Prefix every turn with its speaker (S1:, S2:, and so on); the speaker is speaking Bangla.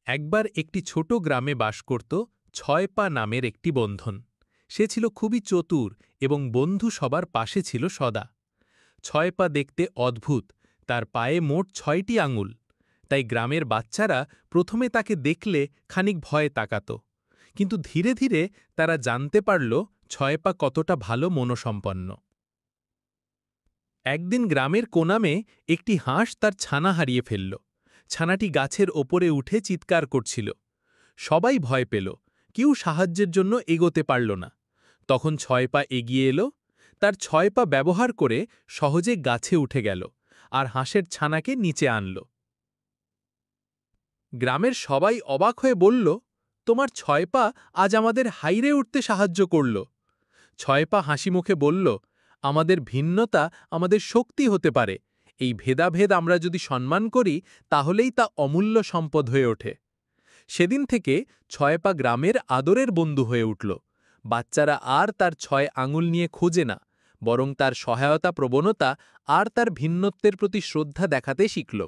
S1: একবার একটি ছোট গ্রামে বাস করত ছয় পা নামের একটি বন্ধন। সে ছিল খুবই চতুর এবং বন্ধু সবার পাশে ছিল সদা। ছয় পা দেখতে অদ্ভুত, তার পায়ে মোট ৬টি আঙুল। তাই গ্রামের বাচ্চারা প্রথমে তাকে দেখলে খানিক ভয়ে তাকাত, কিন্তু ধীরে ধীরে তারা জানতে পারল ছয় পা কতটা ভালো মনসম্পন্ন। একদিন গ্রামের কোনামে একটি হাঁস তার ছানা হারিয়ে ফেলল। ছানাটি গাছের ওপরে উঠে চিৎকার করছিল। সবাই ভয় পেল, কেউ সাহায্যের জন্য এগোতে পারল না। তখন ছয় পা এগিয়ে এলো, তার ছয় পা ব্যবহার করে সহজে গাছে উঠে গেল আর হাঁসের ছানাকে নিচে আনল। গ্রামের সবাই অবাক হয়ে বলল, তোমার ছয় পা আজ আমাদের হাইরে উঠতে সাহায্য করল। ছয় পা হাসি মুখে বলল, আমাদের ভিন্নতা আমাদের শক্তি হতে পারে। এই ভেদাভেদ আমরা যদি সম্মান করি, তাহলেই তা অমূল্য সম্পদ হয়ে ওঠে। সেদিন থেকে ছয় পা গ্রামের আদরের বন্ধু হয়ে উঠল। বাচ্চারা আর তার ছয় আঙুল নিয়ে খোঁজে না, বরং তার সহায়তা প্রবণতা আর তার ভিন্নত্বের প্রতি শ্রদ্ধা দেখাতে শিখল।